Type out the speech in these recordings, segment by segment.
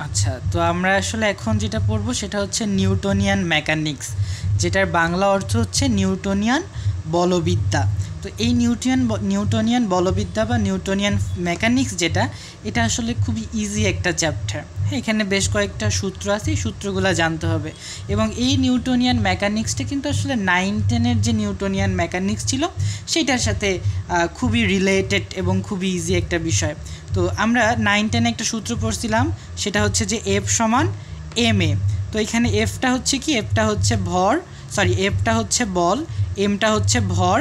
আচ্ছা, তো আমরা আসলে এখন যেটা পড়বো সেটা হচ্ছে নিউটনিয়ান মেকানিক্স, যেটার বাংলা অর্থ হচ্ছে নিউটনিয়ান বলবিদ্যা। তো এই নিউটনিয়ান বলবিদ্যা বা নিউটনিয়ান মেকানিক্স যেটা, এটা আসলে খুবই ইজি একটা চ্যাপ্টার। হ্যাঁ, এখানে বেশ কয়েকটা সূত্র আছে, এই সূত্রগুলো জানতে হবে। এবং এই নিউটনিয়ান মেকানিক্সটা কিন্তু আসলে 9-10-এর যে নিউটনিয়ান মেকানিক্স ছিল সেইটার সাথে খুবই রিলেটেড এবং খুবই ইজি একটা বিষয়। তো আমরা 9-10-এ একটা সূত্র পড়ছিলাম, সেটা হচ্ছে যে এফ সমান এম এ। তো এখানে এফটা হচ্ছে কি, এফটা হচ্ছে এফটা হচ্ছে বল, এমটা হচ্ছে ভর,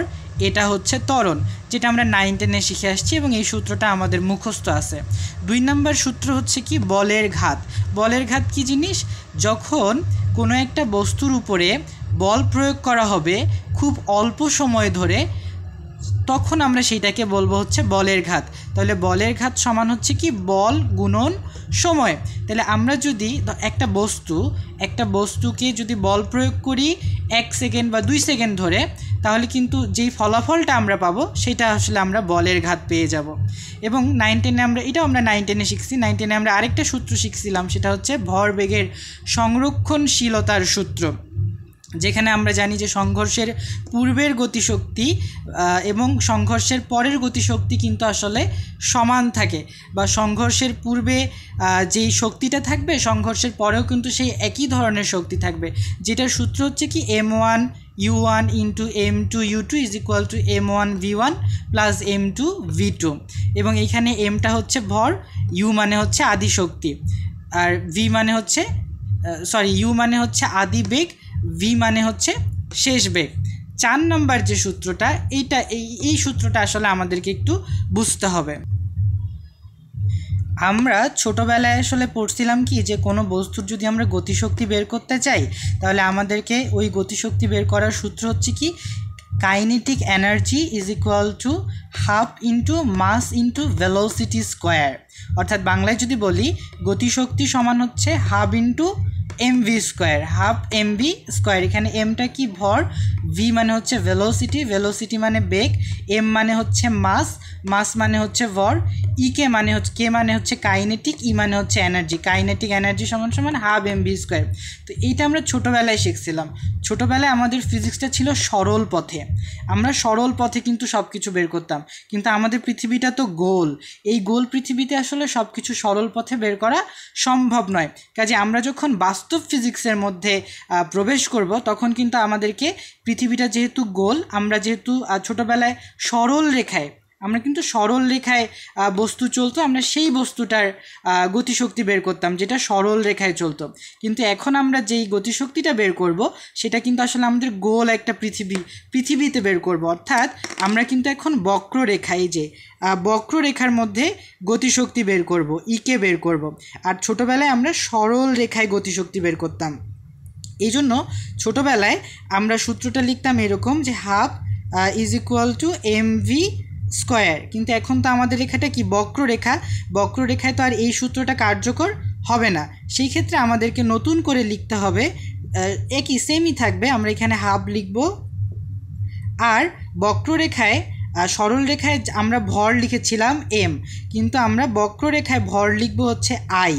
এটা হচ্ছে ত্বরণ, যেটা আমরা 9-10-এ শিখে আসছি এবং এই সূত্রটা আমাদের মুখস্থ আছে। 2 নম্বর সূত্র হচ্ছে কি বলের ঘাত। বলের ঘাত কি জিনিস? যখন কোনো একটা বস্তুর উপরে বল প্রয়োগ করা হবে খুব অল্প সময় ধরে, তখন আমরা সেইটাকে বলবো হচ্ছে বলের ঘাত। তাহলে বলের ঘাত সমান হচ্ছে কি বল গুণন সময়। তাহলে আমরা যদি একটা বস্তুকে যদি বল প্রয়োগ করি 1 সেকেন্ড বা 2 সেকেন্ড ধরে, তাহলে কিন্তু যেই ফলাফলটা আমরা পাবো সেটা আসলে আমরা বলের ঘাত পেয়ে যাব। এবং 9-10-এ আমরা 9-10-এ শিখছি। 9-10-এ আমরা আরেকটা সূত্র শিখছিলাম, সেটা হচ্ছে ভরবেগের সংরক্ষণশীলতার সূত্র, যেখানে আমরা জানি যে সংঘর্ষের পূর্বের গতিশক্তি এবং সংঘর্ষের পরের গতিশক্তি কিন্তু আসলে সমান থাকে, বা সংঘর্ষের পূর্বে যেই শক্তিটা থাকবে সংঘর্ষের পরেও কিন্তু সেই একই ধরনের শক্তি থাকবে, যেটার সূত্র হচ্ছে কি m1 u1 into m2 u2 is equal two m1 v1 plus m2 v2। এবং এইখানে এমটা হচ্ছে ভর, ইউ মানে হচ্ছে আদি শক্তি, আর ভি মানে হচ্ছে ইউ মানে হচ্ছে আদি বেগ, ভি মানে হচ্ছে শেষ বেগ। 4 নম্বর যে সূত্রটা, এই সূত্রটা আসলে আমাদেরকে একটু বুঝতে হবে। আমরা ছোটোবেলায় আসলে পড়ছিলাম কি, যে কোনো বস্তুর যদি আমরা গতিশক্তি বের করতে চাই, তাহলে আমাদেরকে ওই গতিশক্তি বের করার সূত্র হচ্ছে কি kinetic energy is equal to half into mass into velocity square. অর্থাৎ বাংলায় যদি বলি, গতিশক্তি সমান হচ্ছে half into mv square, half mv square. এখানে এমটা কি ভর, ভি মানে হচ্ছে ভেলোসিটি মানে বেগ, এম মানে হচ্ছে মাস মানে হচ্ছে ভর, কে মানে হচ্ছে কাইনেটিক, ই মানে হচ্ছে এনার্জি। কাইনেটিক এনার্জি সমান সমান হাফ mv স্কোয়ার। তো এইটা আমরা ছোটোবেলায় শিখছিলাম। ছোটোবেলায় আমাদের ফিজিক্সটা ছিল সরল পথে, আমরা সরল পথে কিন্তু সব কিছু বের করতাম। কিন্তু আমাদের পৃথিবীটা তো গোল, এই গোল পৃথিবীতে আসলে সব কিছু সরল পথে বের করা সম্ভব নয়। কাজে আমরা যখন বাস্তব ফিজিক্সের মধ্যে প্রবেশ করব, তখন কিন্তু আমাদেরকে পৃথিবীটা যেহেতু গোল, আমরা যেহেতু ছোটোবেলায় আমরা কিন্তু সরল রেখায় বস্তু চলতো, আমরা সেই বস্তুটার গতিশক্তি বের করতাম যেটা সরল রেখায় চলতো। কিন্তু এখন আমরা যেই গতিশক্তিটা বের করব, সেটা কিন্তু আসলে আমাদের গোল একটা পৃথিবীতে বের করব। অর্থাৎ আমরা কিন্তু এখন বক্ররেখার মধ্যে গতিশক্তি বের করব, ইকে বের করব। আর ছোটোবেলায় আমরা সরল রেখায় গতিশক্তি বের করতাম। এই জন্য ছোটোবেলায় আমরা সূত্রটা লিখতাম এরকম, যে half is equal two mv square. কিন্তু এখন তো আমাদের রেখাটা কি বক্ররেখায় তো আর এই সূত্রটা কার্যকর হবে না। সেই ক্ষেত্রে আমাদেরকে নতুন করে লিখতে হবে, একই সেমই থাকবে, আমরা এখানে হাফ লিখব। আর বক্ররেখায় সরল রেখায় আমরা ভর লিখেছিলাম এম, কিন্তু আমরা বক্ররেখায় ভর লিখব হচ্ছে আই,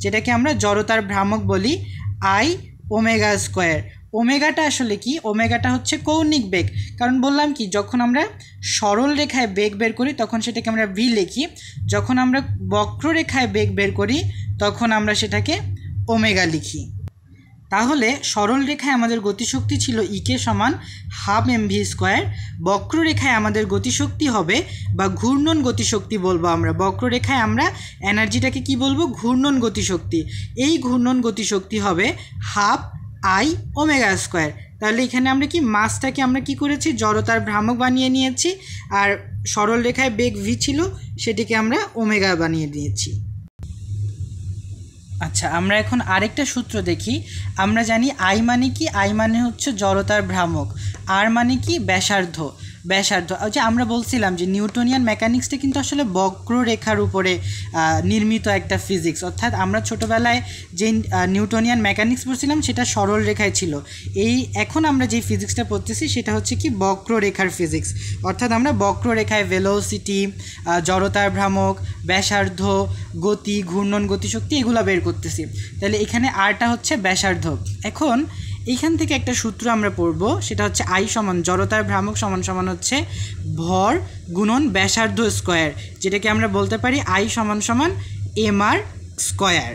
যেটাকে আমরা জড়তার ভ্রামক বলি, আই ওমেগা স্কোয়ার। ওমেগাটা আসলে কি? ওমেগাটা হচ্ছে কৌণিক বেগ। কারণ বললাম কি, যখন আমরা সরল রেখায় বেগ বের করি তখন সেটাকে আমরা ভি লিখি, যখন আমরা বক্ররেখায় বেগ বের করি তখন আমরা সেটাকে ওমেগা লিখি। তাহলে সরল রেখায় আমাদের গতিশক্তি ছিল ইকে সমান হাফ mv স্কোয়ার, বক্ররেখায় আমাদের গতিশক্তি হবে, বা ঘূর্ণন গতিশক্তি বলবো আমরা। বক্ররেখায় আমরা এনার্জিটাকে কি বলবো? ঘূর্ণন গতিশক্তি। এই ঘূর্ণন গতিশক্তি হবে হাফ আই ওমেগা স্কোয়ার। তাহলে এখানে আমরা কি মাসটাকে আমরা কি করেছি? জড়তার ভ্রামক বানিয়ে নিয়েছি, আর সরল রেখায় বেগ ভি ছিল, সেটিকে আমরা ওমেগা বানিয়ে দিয়েছি। আচ্ছা, আমরা এখন আরেকটা সূত্র দেখি। আমরা জানি আই মানে কি? আই মানে হচ্ছে জড়তার ভ্রামক, আর মানে কি? ব্যাসার্ধ। ব্যাসার্ধ। যে আমরা বলছিলাম যে নিউটনিয়ান মেকানিক্সটা কিন্তু আসলে বক্ররেখার উপরে নির্মিত একটা ফিজিক্স, অর্থাৎ আমরা ছোটোবেলায় যে নিউটনিয়ান মেকানিক্স পড়ছিলাম সেটা সরল রেখায় ছিল। এখন আমরা যে ফিজিক্সটা পড়তেছি সেটা হচ্ছে কি বক্ররেখার ফিজিক্স, অর্থাৎ আমরা বক্ররেখায় ভেলোসিটি, জড়তার ভ্রামক, ব্যাসার্ধ, গতি, ঘূর্ণন গতিশক্তি এগুলো বের করতেছি। তাহলে এখানে আরটা হচ্ছে ব্যাসার্ধ। এখন এইখান থেকে একটা সূত্র আমরা পড়ব, সেটা হচ্ছে আই সমান জড়তার ভ্রামক সমান সমান হচ্ছে ভর গুণন ব্যাসার্ধ স্কোয়ার, যেটাকে আমরা বলতে পারি আই সমান সমান এম আর স্কোয়ার।